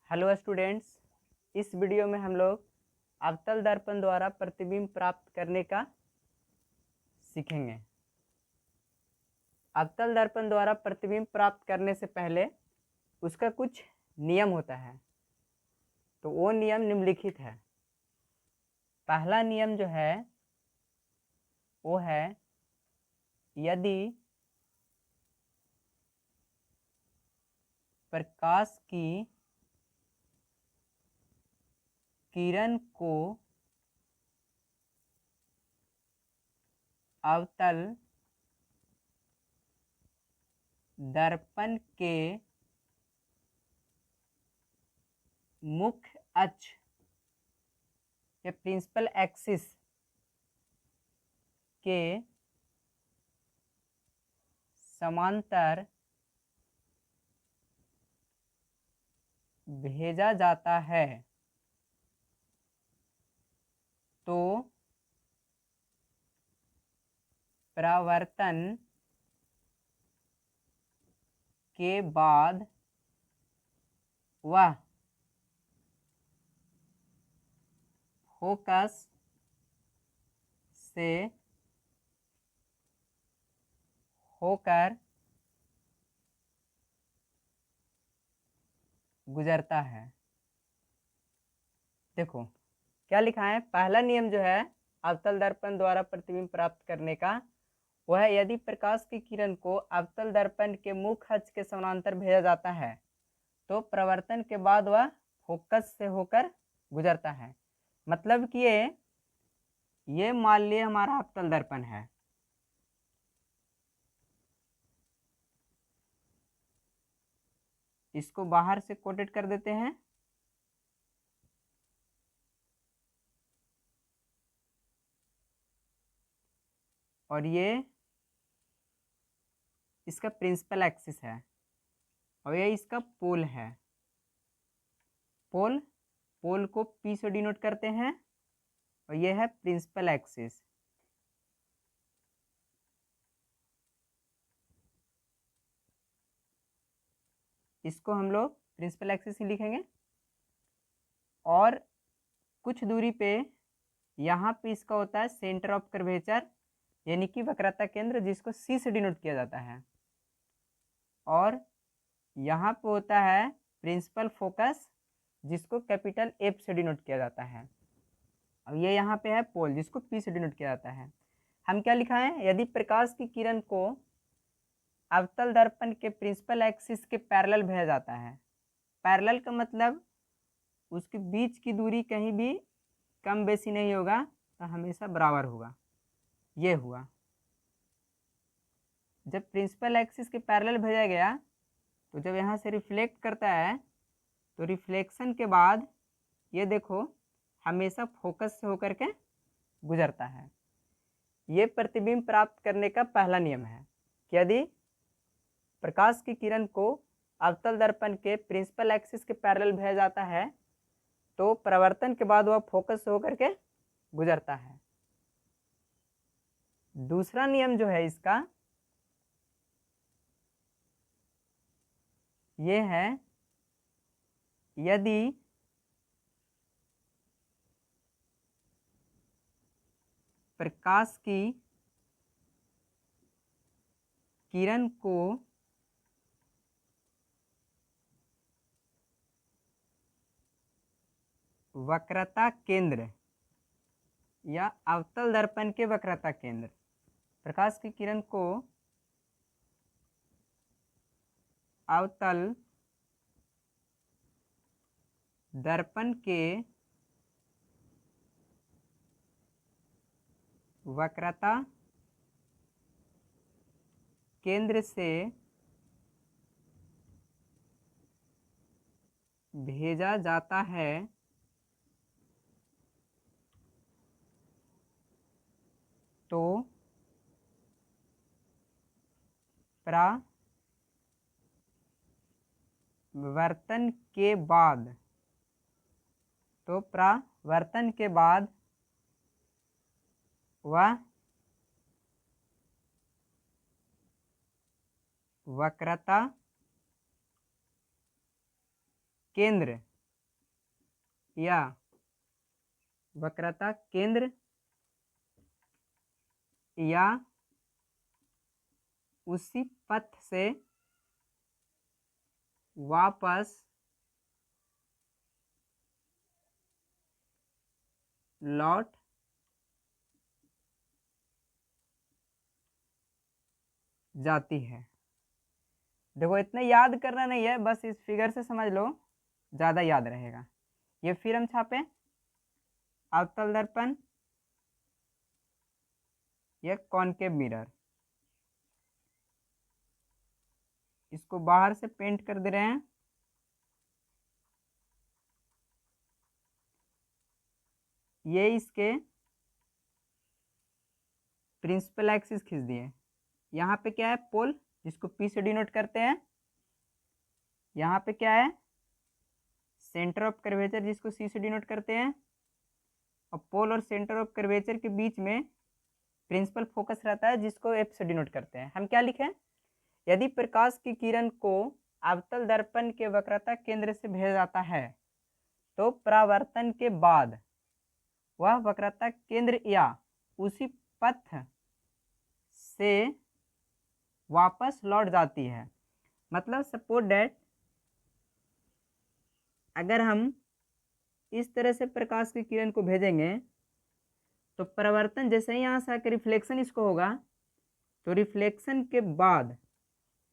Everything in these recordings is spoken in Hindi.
हेलो स्टूडेंट्स, इस वीडियो में हम लोग अवतल दर्पण द्वारा प्रतिबिंब प्राप्त करने का सीखेंगे। अवतल दर्पण द्वारा प्रतिबिंब प्राप्त करने से पहले उसका कुछ नियम होता है, तो वो नियम निम्नलिखित है। पहला नियम जो है वो है, यदि प्रकाश की किरण को अवतल दर्पण के मुख्य अक्ष के प्रिंसिपल एक्सिस के समांतर भेजा जाता है तो परावर्तन के बाद वह फोकस से होकर गुजरता है। देखो क्या लिखा है। पहला नियम जो है अवतल दर्पण द्वारा प्रतिबिंब प्राप्त करने का, वह है यदि प्रकाश की किरण को अवतल दर्पण के मुख्य अक्ष के समानांतर भेजा जाता है तो प्रवर्तन के बाद वह फोकस से होकर गुजरता है। मतलब कि ये मान लिए हमारा अवतल दर्पण है, इसको बाहर से कोटेड कर देते हैं। और ये इसका प्रिंसिपल एक्सिस है और ये इसका पोल है। पोल को P से डिनोट करते हैं और ये है प्रिंसिपल एक्सिस। इसको हम लोग प्रिंसिपल एक्सिस ही लिखेंगे। और कुछ दूरी पे यहाँ पे इसका होता है सेंटर ऑफ कर्वेचर, यानी कि वक्रता केंद्र, जिसको C से डिनोट किया जाता है। और यहाँ पे होता है प्रिंसिपल फोकस, जिसको कैपिटल F से डिनोट किया जाता है। अब ये यहाँ पे है पोल, जिसको P से डिनोट किया जाता है। हम क्या लिखा है, यदि प्रकाश की किरण को अवतल दर्पण के प्रिंसिपल एक्सिस के पैरेलल भेजा जाता है। पैरेलल का मतलब उसके बीच की दूरी कहीं भी कम बेसी नहीं होगा, तो हमेशा बराबर होगा। ये हुआ जब प्रिंसिपल एक्सिस के पैरेलल भेजा गया, तो जब यहाँ से रिफ्लेक्ट करता है तो रिफ्लेक्शन के बाद ये देखो हमेशा फोकस से होकर के गुजरता है। ये प्रतिबिंब प्राप्त करने का पहला नियम है कि यदि प्रकाश की किरण को अवतल दर्पण के प्रिंसिपल एक्सिस के पैरेलल भेजा जाता है तो परावर्तन के बाद वह फोकस से होकर के गुजरता है। दूसरा नियम जो है इसका, ये है यदि प्रकाश की किरण को वक्रता केंद्र या अवतल दर्पण के वक्रता केंद्र, प्रकाश की किरण को अवतल दर्पण के वक्रता केंद्र से भेजा जाता है तो परावर्तन के बाद वह वक्रता केंद्र या वक्रता केंद्र या उसी पथ से वापस लौट जाती है। देखो इतना याद करना नहीं है, बस इस फिगर से समझ लो, ज़्यादा याद रहेगा। ये फिर हम छापे अवतल दर्पण, यह कॉनकेव मिरर, इसको बाहर से पेंट कर दे रहे हैं। ये इसके प्रिंसिपल एक्सिस खींच दिए। यहाँ पे क्या है, पोल, जिसको पी से डिनोट करते हैं। यहाँ पे क्या है, सेंटर ऑफ कर्वेचर, जिसको सी से डिनोट करते हैं। और पोल और सेंटर ऑफ कर्वेचर के बीच में प्रिंसिपल फोकस रहता है, जिसको एफ से डिनोट करते हैं। हम क्या लिखें, यदि प्रकाश की किरण को अवतल दर्पण के वक्रता केंद्र से भेजा जाता है तो परावर्तन के बाद वह वक्रता केंद्र या उसी पथ से वापस लौट जाती है। मतलब सपोज डैट अगर हम इस तरह से प्रकाश की किरण को भेजेंगे तो परावर्तन जैसे ही यहाँ से आकर रिफ्लेक्शन इसको होगा, तो रिफ्लेक्शन के बाद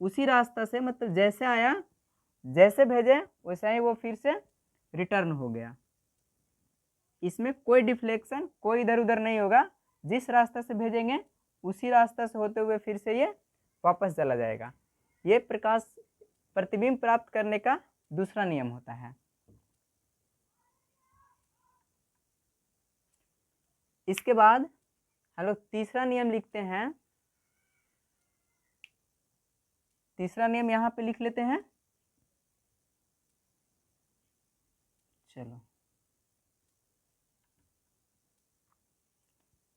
उसी रास्ता से, मतलब जैसे आया जैसे भेजे वैसे ही वो फिर से रिटर्न हो गया। इसमें कोई डिफ्लेक्शन, कोई इधर उधर नहीं होगा। जिस रास्ता से भेजेंगे उसी रास्ता से होते हुए फिर से ये वापस चला जाएगा। ये प्रकाश प्रतिबिंब प्राप्त करने का दूसरा नियम होता है। इसके बाद हम लोग तीसरा नियम लिखते हैं। तीसरा नियम यहाँ पे लिख लेते हैं। चलो,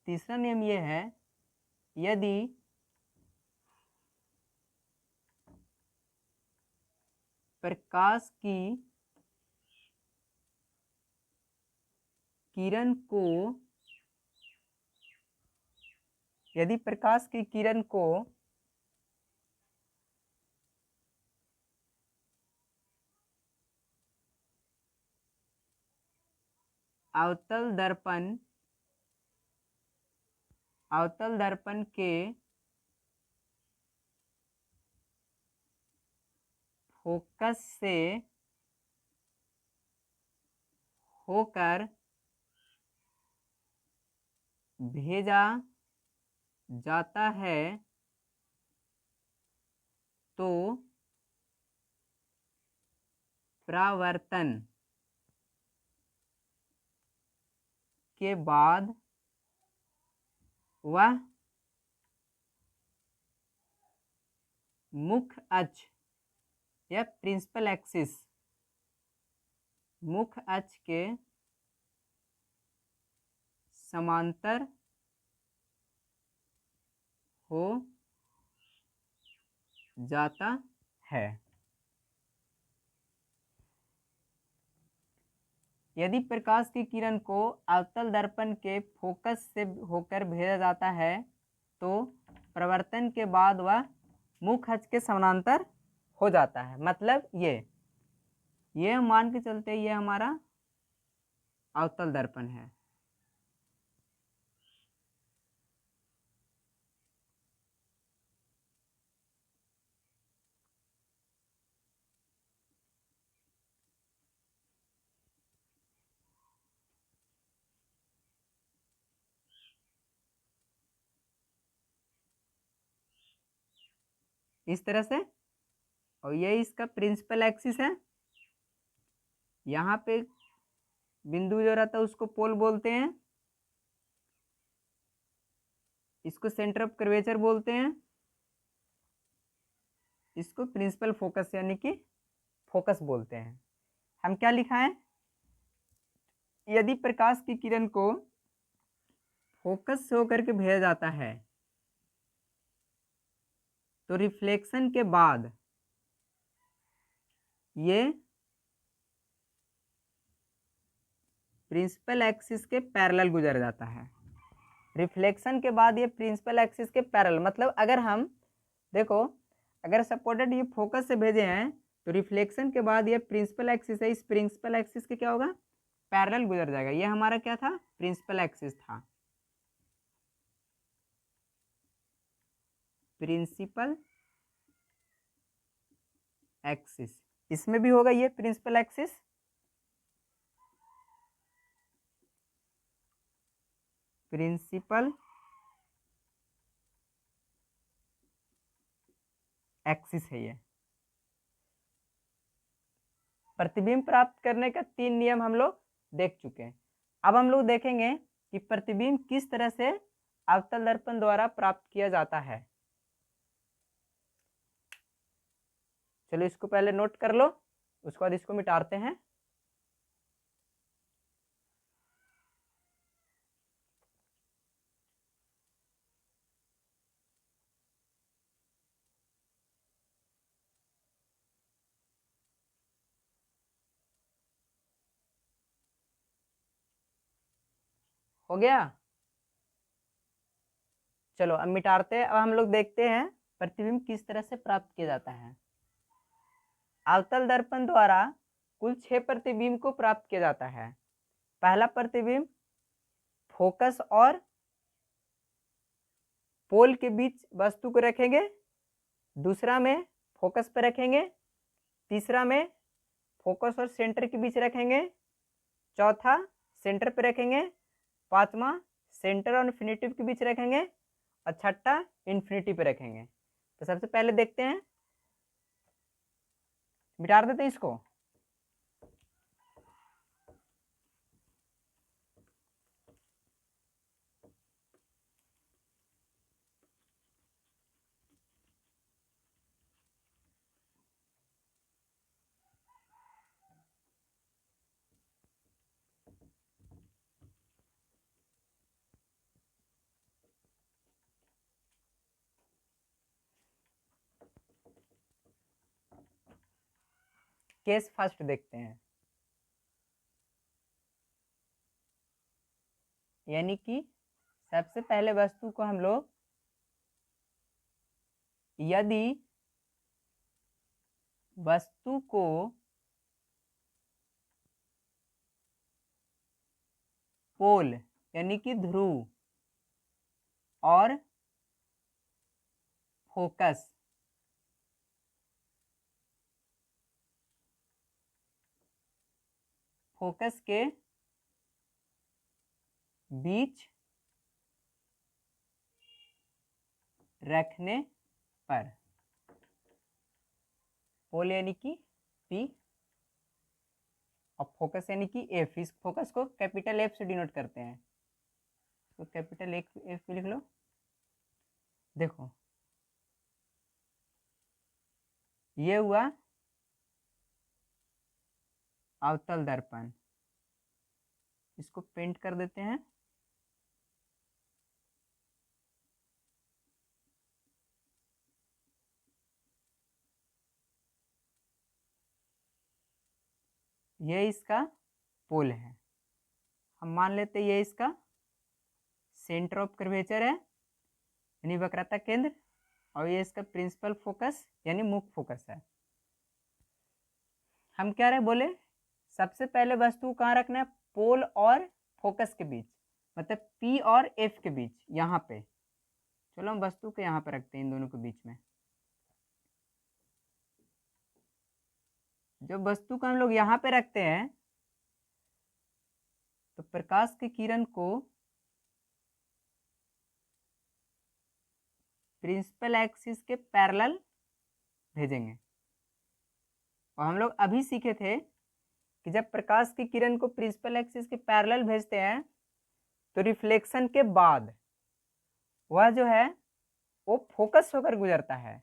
तीसरा नियम ये है, यदि प्रकाश की किरण को यदि प्रकाश की किरण को अवतल दर्पण के फोकस से होकर भेजा जाता है तो परावर्तन के बाद वह मुख्य अक्ष या प्रिंसिपल एक्सिस, मुख्य अक्ष के समांतर हो जाता है। यदि प्रकाश की किरण को अवतल दर्पण के फोकस से होकर भेजा जाता है तो परावर्तन के बाद वह मुख्य अक्ष के समानांतर हो जाता है। मतलब ये हम मान के चलते ये हमारा अवतल दर्पण है। इस तरह से, और ये इसका प्रिंसिपल एक्सिस है। यहाँ पे बिंदु जो रहता है उसको पोल बोलते हैं, इसको सेंटर ऑफ कर्वेचर बोलते हैं, इसको प्रिंसिपल फोकस यानी कि फोकस बोलते हैं। हम क्या लिखा है, यदि प्रकाश की किरण को फोकस से होकर के भेजा जाता है तो रिफ्लेक्शन के बाद ये प्रिंसिपल एक्सिस के पैरेलल गुजर जाता है। रिफ्लेक्शन के बाद ये प्रिंसिपल एक्सिस के पैरेलल, मतलब अगर हम देखो, अगर सपोर्टेड ये फोकस से भेजे हैं तो रिफ्लेक्शन के बाद ये प्रिंसिपल एक्सिस है, इस प्रिंसिपल एक्सिस के क्या होगा, पैरेलल गुजर जाएगा। ये हमारा क्या था, प्रिंसिपल एक्सिस था, प्रिंसिपल एक्सिस। इसमें भी होगा ये प्रिंसिपल एक्सिस, प्रिंसिपल एक्सिस है ये। प्रतिबिंब प्राप्त करने का 3 नियम हम लोग देख चुके हैं। अब हम लोग देखेंगे कि प्रतिबिंब किस तरह से अवतल दर्पण द्वारा प्राप्त किया जाता है। चलो इसको पहले नोट कर लो, उसके बाद इसको मिटाते हैं। हो गया, चलो अब मिटाते हैं। अब हम लोग देखते हैं प्रतिबिंब किस तरह से प्राप्त किया जाता है। अवतल दर्पण द्वारा कुल 6 प्रतिबिंब को प्राप्त किया जाता है। पहला प्रतिबिंब फोकस और पोल के बीच वस्तु को रखेंगे, दूसरा में फोकस पर रखेंगे, तीसरा में फोकस और सेंटर के बीच रखेंगे, चौथा सेंटर पर रखेंगे, पांचवा सेंटर और इन्फिनिटी के बीच रखेंगे, और छठा इन्फिनिटी पे रखेंगे। तो सबसे पहले देखते हैं, मिटा देते हैं इसको। केस फर्स्ट देखते हैं, यानी कि सबसे पहले वस्तु को हम लोग, यदि वस्तु को पोल यानी कि ध्रुव और फोकस के बीच रखने पर, पोल यानी कि P और फोकस यानी कि F, इस फोकस को कैपिटल F से डिनोट करते हैं, तो कैपिटल F भी लिख लो। देखो ये हुआ अवतल दर्पण, इसको पेंट कर देते हैं। ये इसका पोल है, हम मान लेते हैं ये इसका सेंटर ऑफ कर्वेचर है यानी वक्रता केंद्र, और ये इसका प्रिंसिपल फोकस यानी मुख्य फोकस है। हम क्या रहे बोले, सबसे पहले वस्तु कहाँ रखना है, पोल और फोकस के बीच, मतलब P और F के बीच, यहाँ पे। चलो हम वस्तु को यहाँ पे रखते हैं, इन दोनों के बीच में। जब वस्तु को हम लोग यहाँ पे रखते हैं तो प्रकाश की किरण को प्रिंसिपल एक्सिस के पैरेलल भेजेंगे। और हम लोग अभी सीखे थे कि जब प्रकाश की किरण को प्रिंसिपल एक्सिस के पैरेलल भेजते हैं तो रिफ्लेक्शन के बाद वह जो है वो फोकस होकर गुजरता है,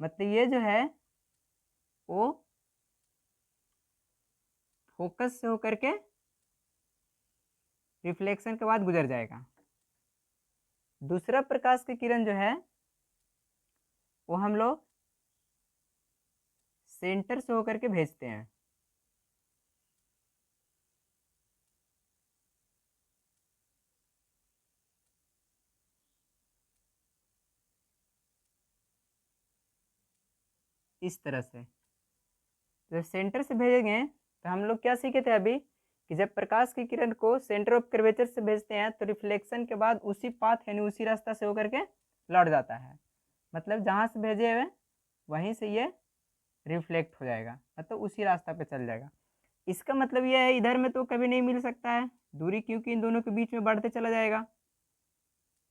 मतलब ये जो है वो फोकस से होकर के रिफ्लेक्शन के बाद गुजर जाएगा। दूसरा प्रकाश की किरण जो है वो हम लोग सेंटर से होकर के भेजते हैं। इस तरह से। जब सेंटर से भेजेंगे तो हम लोग क्या सीखे थे अभी कि जब प्रकाश की किरण को सेंटर ऑफ कर्वेचर से भेजते हैं तो रिफ्लेक्शन के बाद उसी पाथ यानी उसी रास्ता से होकर के लौट जाता है। मतलब जहाँ से भेजे हुए वहीं से ये रिफ्लेक्ट हो जाएगा, मतलब उसी रास्ता पे चल जाएगा। इसका मतलब ये है इधर में तो कभी नहीं मिल सकता है दूरी, क्योंकि इन दोनों के बीच में बढ़ते चला जाएगा।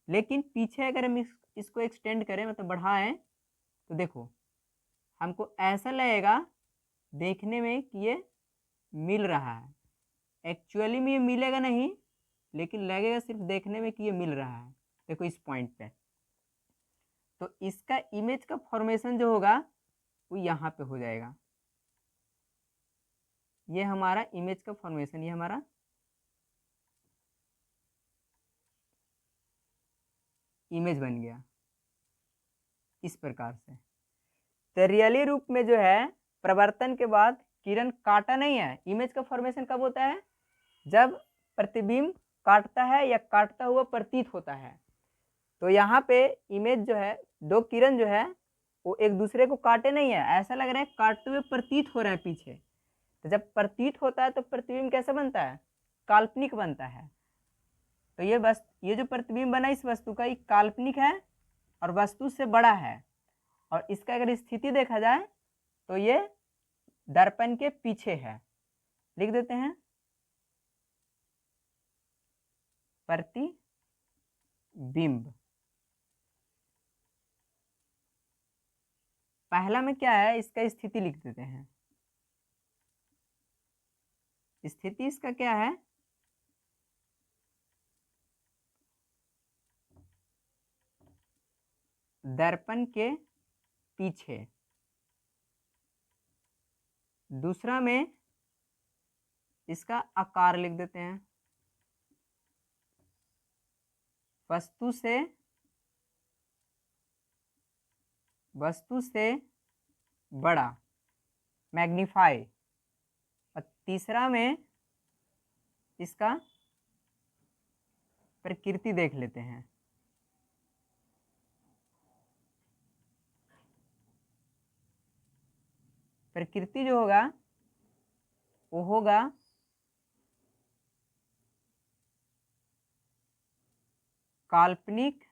लेकिन पीछे अगर हम इसको एक्सटेंड करें, मतलब बढ़ाएं, तो देखो हमको ऐसा लगेगा देखने में कि ये मिल रहा है। एक्चुअली में ये मिलेगा नहीं, लेकिन लगेगा सिर्फ देखने में कि ये मिल रहा है। देखो इस पॉइंट पे, तो इसका इमेज का फॉर्मेशन जो होगा वो यहाँ पे हो जाएगा। ये हमारा इमेज का फॉर्मेशन, ये हमारा इमेज बन गया इस प्रकार से। तो रियली रूप में जो है प्रवर्तन के बाद किरण काटा नहीं है। इमेज का फॉर्मेशन कब होता है? जब प्रतिबिंब काटता है या काटता हुआ प्रतीत होता है। तो यहाँ पे इमेज जो है, दो किरण जो है वो एक दूसरे को काटे नहीं है, ऐसा लग रहा है काटते हुए प्रतीत हो रहा है पीछे। तो जब प्रतीत होता है तो प्रतिबिंब कैसा बनता है? काल्पनिक बनता है। तो ये जो प्रतिबिंब बना इस वस्तु का, ये काल्पनिक है और वस्तु से बड़ा है। और इसका अगर स्थिति देखा जाए तो ये दर्पण के पीछे है। लिख देते हैं प्रतिबिंब। पहला में क्या है, इसका स्थिति लिख देते हैं। स्थिति इसका क्या है? दर्पण के पीछे। दूसरा में इसका आकार लिख देते हैं, वस्तु से बड़ा, मैग्नीफाई। और तीसरा में इसका प्रकृति देख लेते हैं। प्रकृति जो होगा वो होगा काल्पनिक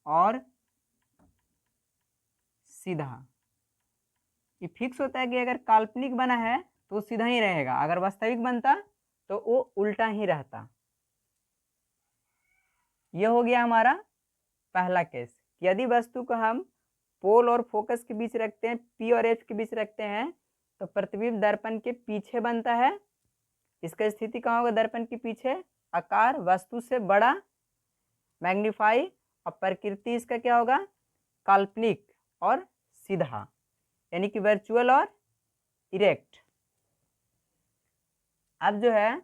और सीधा। ये फिक्स होता है कि अगर काल्पनिक बना है तो सीधा ही रहेगा, अगर वास्तविक बनता तो वो उल्टा ही रहता। ये हो गया हमारा पहला केस। यदि वस्तु को हम पोल और फोकस के बीच रखते हैं, पी और एफ के बीच रखते हैं, तो प्रतिबिंब दर्पण के पीछे बनता है। इसका स्थिति कहाँ होगा? दर्पण के पीछे। आकार वस्तु से बड़ा, मैग्नीफाई। और प्रकृति इसका क्या होगा? काल्पनिक और सीधा, यानी कि वर्चुअल और इरेक्ट। अब जो है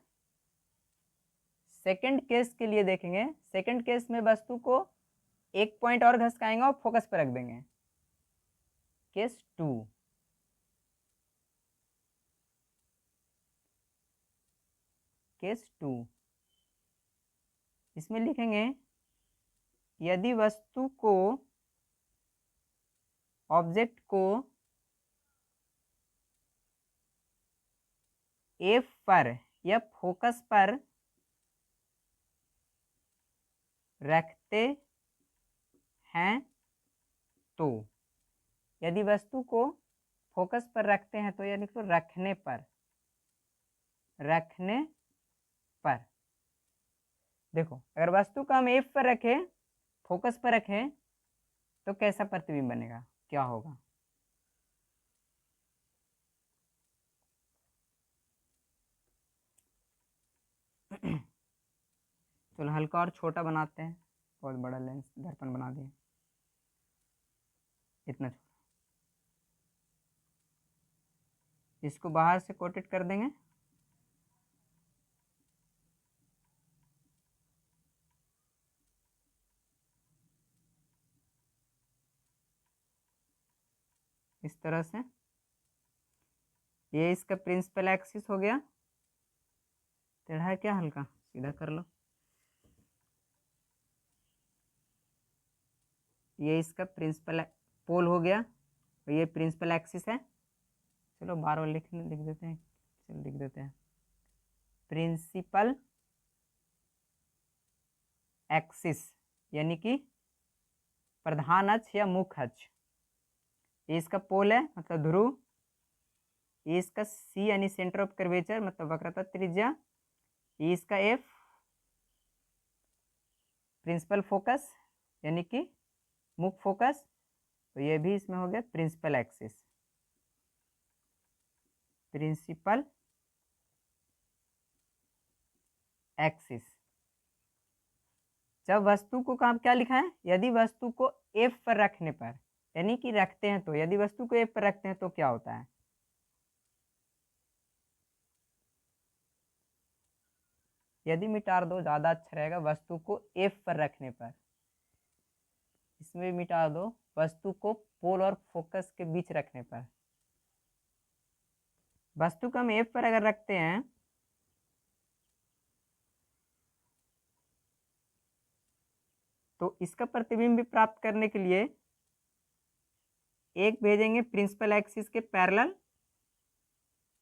सेकंड केस के लिए देखेंगे। सेकंड केस में वस्तु को एक पॉइंट और घसकाएंगे और फोकस पर रख देंगे। केस 2। केस 2 इसमें लिखेंगे यदि वस्तु को, ऑब्जेक्ट को एफ पर या फोकस पर रखते हैं तो, यदि वस्तु को फोकस पर रखते हैं तो, यानी तो रखने पर देखो अगर वस्तु को हम एफ पर रखें, फोकस पर रखें, तो कैसा प्रतिबिंब बनेगा, क्या होगा? चलो हल्का और छोटा बनाते हैं, बहुत बड़ा लेंस दर्पण बना दिए, इतना छोटा। इसको बाहर से कोटेड कर देंगे। इस तरह से ये इसका प्रिंसिपल एक्सिस हो गया। टेढ़ा है क्या? हल्का सीधा कर लो। ये इसका प्रिंसिपल पोल हो गया और ये प्रिंसिपल एक्सिस है। चलो बार बार लिख देते हैं, चलो लिख देते हैं प्रिंसिपल एक्सिस यानी कि प्रधान अक्ष या मुख्य अक्ष। ये इसका पोल है मतलब ध्रुव, ये इसका सी यानी सेंटर ऑफ कर्वेचर मतलब वक्रता त्रिज्या, ये इसका एफ प्रिंसिपल फोकस यानी कि मुख्य फोकस, तो ये भी इसमें हो गया प्रिंसिपल एक्सिस, प्रिंसिपल एक्सिस। जब वस्तु को काम क्या लिखा है, यदि वस्तु को एफ पर रखने पर यानी कि रखते हैं तो, यदि वस्तु को एफ पर रखते हैं तो क्या होता है, यदि मिटा दो ज़्यादा अच्छा रहेगा, वस्तु को एफ पर रखने पर, इसमें मिटा दो, वस्तु को पोल और फोकस के बीच रखने पर, वस्तु को हम एफ पर अगर रखते हैं तो इसका प्रतिबिंब भी प्राप्त करने के लिए एक भेजेंगे प्रिंसिपल एक्सिस के पैरेलल,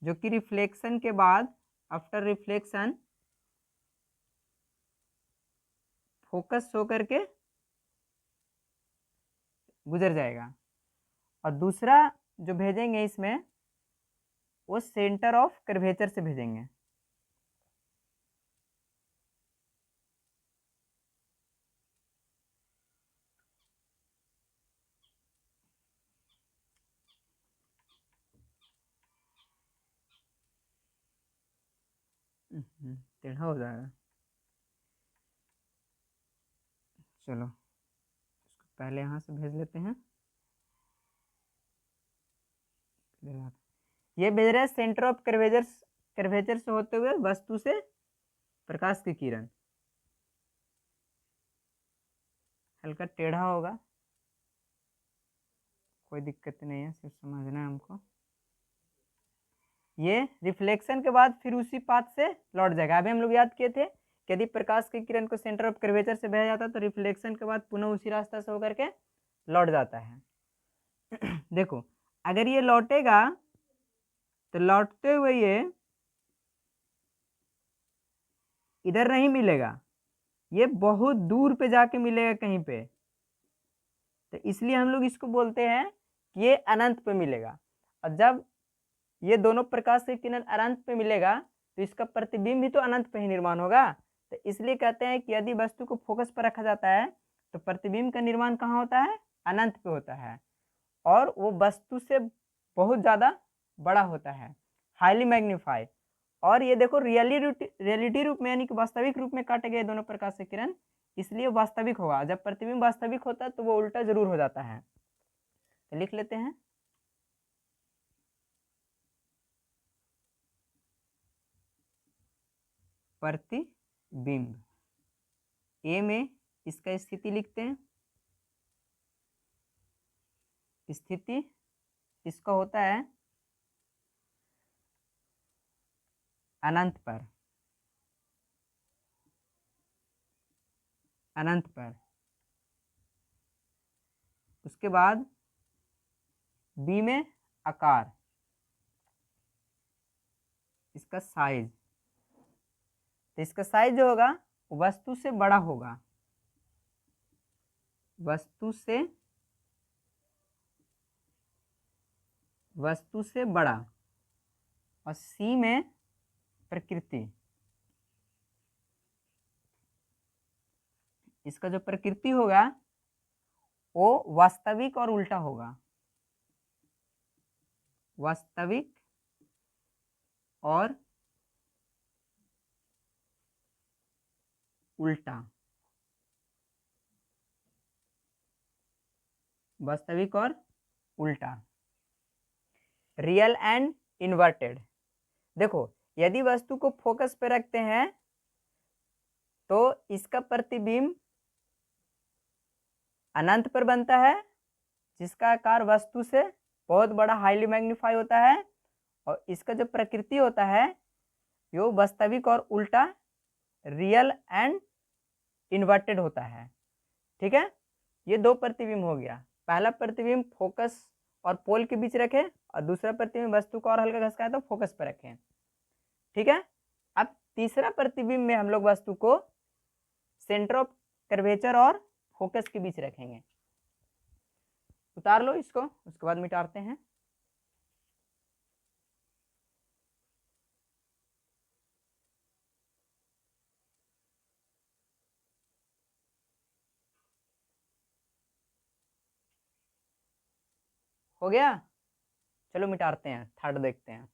जो कि रिफ्लेक्शन के बाद आफ्टर रिफ्लेक्शन फोकस शो करके गुजर जाएगा, और दूसरा जो भेजेंगे इसमें वो सेंटर ऑफ कर्वेचर से भेजेंगे। टेढ़ा हो जाएगा, चलो इसको पहले यहाँ से भेज लेते हैं। ये भेज रहा है सेंटर ऑफ कर्वेचर से होते हुए वस्तु से प्रकाश की किरण, हल्का टेढ़ा होगा, कोई दिक्कत नहीं है, सिर्फ समझना है हमको। ये रिफ्लेक्शन के बाद फिर उसी पाथ से लौट जाएगा। अभी हम लोग याद किए थे कि यदि प्रकाश की किरण को सेंटर ऑफ कर्वेचर से भेजा जाता है तो रिफ्लेक्शन के बाद पुनः उसी रास्ता से होकर के लौट जाता है। देखो अगर ये लौटेगा तो लौटते हुए ये इधर नहीं मिलेगा, ये बहुत दूर पे जाके मिलेगा कहीं पे, तो इसलिए हम लोग इसको बोलते हैं कि ये अनंत पे मिलेगा। और जब ये दोनों प्रकाश की किरण अनंत पे मिलेगा तो इसका प्रतिबिंब भी तो अनंत पे ही निर्माण होगा, तो इसलिए कहते हैं कि यदि वस्तु को फोकस पर रखा जाता है तो प्रतिबिंब का निर्माण कहाँ होता है, अनंत पे होता है, और वो वस्तु से बहुत ज़्यादा बड़ा होता है, हाईली मैग्नीफाई। और ये देखो रियलिटी रूप में यानी कि वास्तविक रूप में काटे गए दोनों प्रकाश से किरण, इसलिए वास्तविक होगा। जब प्रतिबिंब वास्तविक होता है तो वो उल्टा जरूर हो जाता है। तो लिख लेते हैं प्रतिबिंब, ए में इसका स्थिति लिखते हैं, स्थिति इसका होता है अनंत पर, अनंत पर। उसके बाद बी में आकार, इसका साइज, तो इसका साइज जो होगा वस्तु से बड़ा होगा, वस्तु से बड़ा। और सी में प्रकृति, इसका जो प्रकृति होगा वो वास्तविक और उल्टा होगा, वास्तविक और उल्टा, वास्तविक और उल्टा, रियल एंड इन्वर्टेड। देखो यदि वस्तु को फोकस पे रखते हैं तो इसका प्रतिबिंब अनंत पर बनता है, जिसका आकार वस्तु से बहुत बड़ा हाईली मैग्नीफाई होता है, और इसका जो प्रकृति होता है वो वास्तविक और उल्टा, रियल एंड इन्वर्टेड होता है। ठीक है, ये दो प्रतिबिंब हो गया। पहला प्रतिबिंब फोकस और पोल के बीच रखे और दूसरा प्रतिबिंब वस्तु को और हल्का घसकाया तो फोकस पर रखे। ठीक है, अब तीसरा प्रतिबिंब में हम लोग वस्तु को सेंटर ऑफ कर्वेचर और फोकस के बीच रखेंगे। उतार लो इसको, उसके बाद मिटाते हैं। हो गया, चलो मिटाते हैं, थर्ड देखते हैं।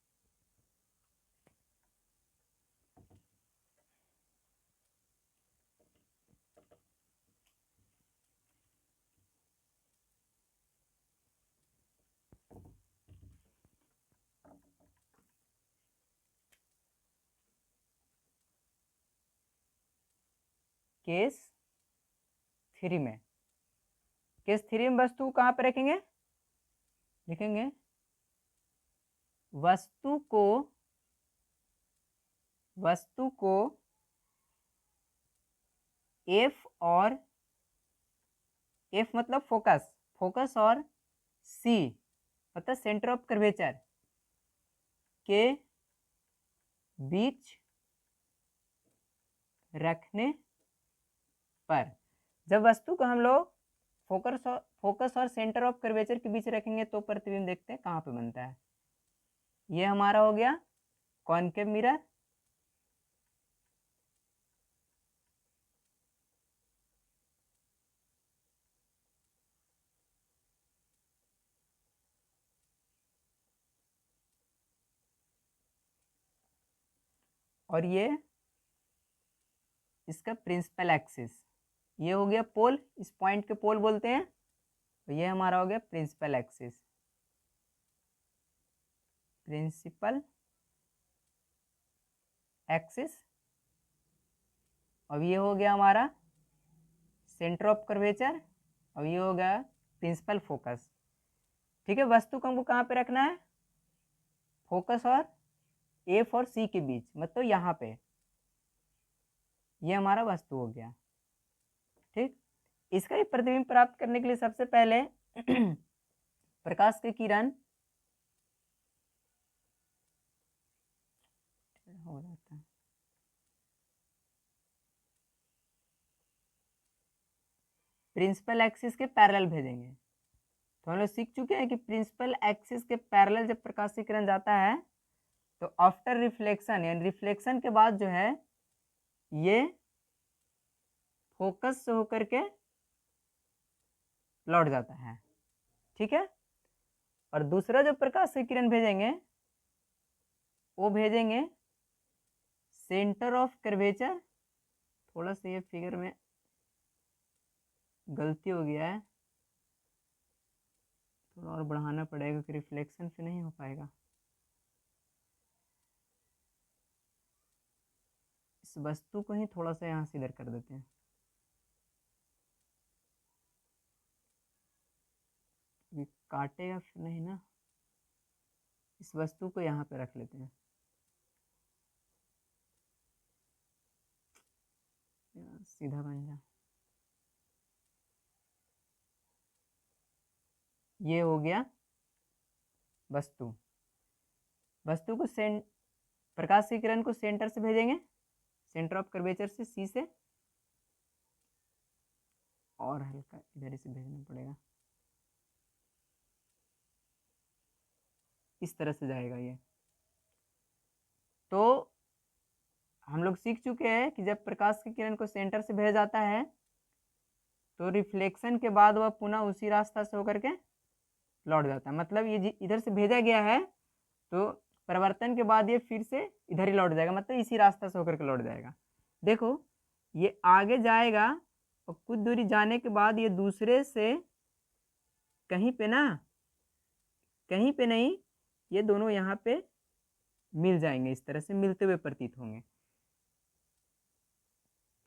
केस 3 में, केस 3 में वस्तु कहाँ पे रखेंगे, लिखेंगे वस्तु को एफ और एफ मतलब फोकस, फोकस और सी मतलब सेंटर ऑफ कर्वेचर के बीच रखने पर, जब वस्तु को हम लोग फोकस और सेंटर ऑफ कर्वेचर के बीच रखेंगे तो प्रतिबिंब देखते हैं कहाँ पे बनता है। ये हमारा हो गया कॉनकेव मिरर, और ये इसका प्रिंसिपल एक्सिस, ये हो गया पोल, इस पॉइंट के पोल बोलते हैं, तो ये हमारा हो गया प्रिंसिपल एक्सिस, प्रिंसिपल एक्सिस। अब ये हो गया हमारा सेंटर ऑफ कर्वेचर, अब ये हो गया प्रिंसिपल फोकस। ठीक है, वस्तु को हमको कहाँ पे रखना है, फोकस और एफ और सी के बीच, मतलब यहाँ पे, ये हमारा वस्तु हो गया। ठीक, इसका ही प्रतिबिंब प्राप्त करने के लिए सबसे पहले प्रकाश की किरण हो जाता है, प्रिंसिपल एक्सिस के पैरेलल भेजेंगे। तो हम लोग सीख चुके हैं कि प्रिंसिपल एक्सिस के पैरेलल जब प्रकाश की किरण जाता है तो आफ्टर रिफ्लेक्शन, यानी रिफ्लेक्शन के बाद जो है ये फोकस से होकर के लौट जाता है। ठीक है, और दूसरा जो प्रकाश की किरण भेजेंगे वो भेजेंगे सेंटर ऑफ कर्वेचर। थोड़ा सा ये फिगर में गलती हो गया है, थोड़ा और बढ़ाना पड़ेगा कि रिफ्लेक्शन से नहीं हो पाएगा। इस वस्तु को ही थोड़ा सा यहाँ से इधर कर देते हैं, ये काटेगा फिर नहीं ना, इस वस्तु को यहाँ पे रख लेते हैं, सीधा बन जा। ये हो गया वस्तु, वस्तु को प्रकाश की किरण को सेंटर से भेजेंगे, सेंटर ऑफ कर्वेचर से सी से, और हल्का इधर से भेजना पड़ेगा, इस तरह से जाएगा ये। तो हम लोग सीख चुके हैं कि जब प्रकाश की किरण को सेंटर से भेजा जाता है तो रिफ्लेक्शन के बाद वह पुनः उसी रास्ता से होकर के लौट जाता है, मतलब ये इधर से भेजा गया है तो परिवर्तन के बाद ये फिर से इधर ही लौट जाएगा, मतलब इसी रास्ता से होकर के लौट जाएगा। देखो ये आगे जाएगा और कुछ दूरी जाने के बाद ये दूसरे से कहीं पे ना, कहीं पे नहीं, ये दोनों यहाँ पे मिल जाएंगे, इस तरह से मिलते हुए प्रतीत होंगे।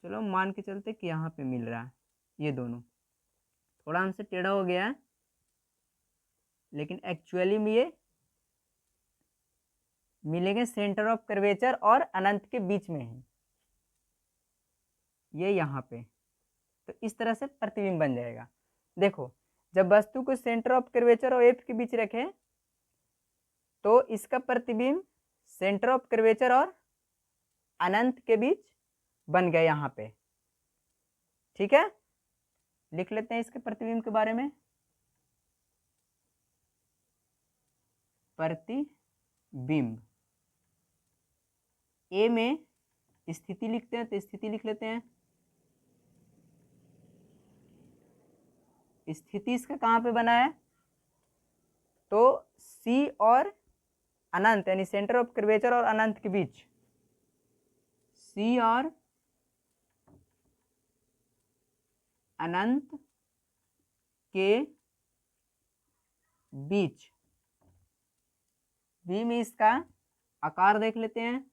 चलो मान के चलते कि यहाँ पे मिल रहा है, ये दोनों थोड़ा हमसे टेढ़ा हो गया है, लेकिन एक्चुअली में ये मिलेंगे सेंटर ऑफ कर्वेचर और अनंत के बीच में है, ये यहाँ पे। तो इस तरह से प्रतिबिंब बन जाएगा। देखो, जब वस्तु को सेंटर ऑफ कर्वेचर और एफ के बीच रखें तो इसका प्रतिबिंब सेंटर ऑफ कर्वेचर और अनंत के बीच बन गया यहाँ पे। ठीक है, लिख लेते हैं इसके प्रतिबिंब के बारे में। प्रतिबिंब ए में स्थिति लिखते हैं, तो स्थिति लिख लेते हैं। स्थिति इसका कहाँ पे बना है, तो सी और अनंत यानी सेंटर ऑफ कर्वेचर और अनंत के बीच, सी और अनंत के बीच। बी में इसका आकार देख लेते हैं।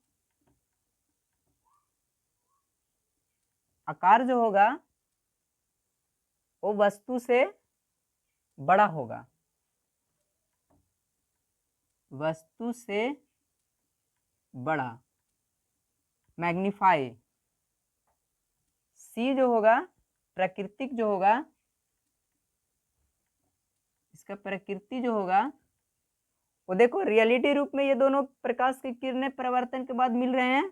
आकार जो होगा वो वस्तु से बड़ा होगा, वस्तु से बड़ा, मैग्नीफाई। सी जो होगा प्राकृतिक जो होगा, इसका प्रकृति जो होगा वो देखो रियलिटी रूप में ये दोनों प्रकाश की किरणें परावर्तन के बाद मिल रहे हैं,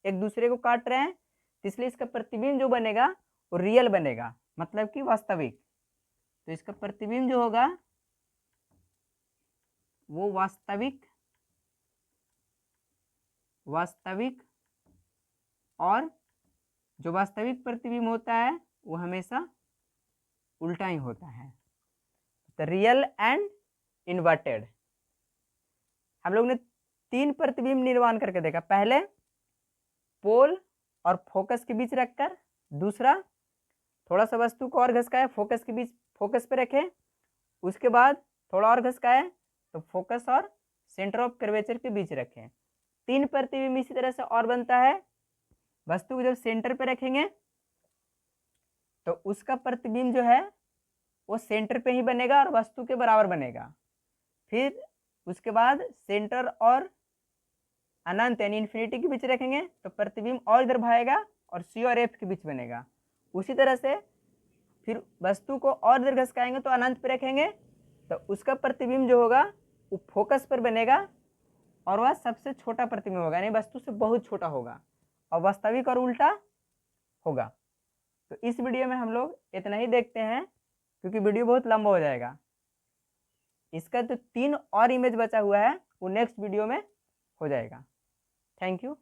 एक दूसरे को काट रहे हैं, इसलिए इसका प्रतिबिंब जो बनेगा वो रियल बनेगा, मतलब कि वास्तविक। तो इसका प्रतिबिंब जो होगा वो वास्तविक और जो वास्तविक प्रतिबिंब होता है वो हमेशा उल्टा ही होता है, तो रियल एंड इन्वर्टेड। हम लोग ने 3 प्रतिबिंब निर्माण करके देखा। पहले पोल और फोकस के बीच रखकर, दूसरा थोड़ा सा वस्तु को और घसकाए, फोकस के बीच, फोकस पे रखे, उसके बाद थोड़ा और घसकाए तो फोकस और सेंटर ऑफ कर्वेचर के बीच रखें। 3 प्रतिबिंब इसी तरह से और बनता है। वस्तु को जब सेंटर पे रखेंगे तो उसका प्रतिबिंब जो है वो सेंटर पे ही बनेगा और वस्तु के बराबर बनेगा। फिर उसके बाद सेंटर और अनंत यानी इन्फिनिटी के बीच रखेंगे तो प्रतिबिंब और इधर भागेगा और सी और एफ के बीच बनेगा। उसी तरह से फिर वस्तु को और इधर घसकाएंगे तो अनंत पे रखेंगे तो उसका प्रतिबिंब जो होगा वो फोकस पर बनेगा और वह सबसे छोटा प्रतिबिंब होगा, यानी वस्तु से बहुत छोटा होगा और वास्तविक और उल्टा होगा। तो इस वीडियो में हम लोग इतना ही देखते हैं क्योंकि वीडियो बहुत लंबा हो जाएगा। इसका जो 3 और इमेज बचा हुआ है वो नेक्स्ट वीडियो में हो जाएगा। Thank you.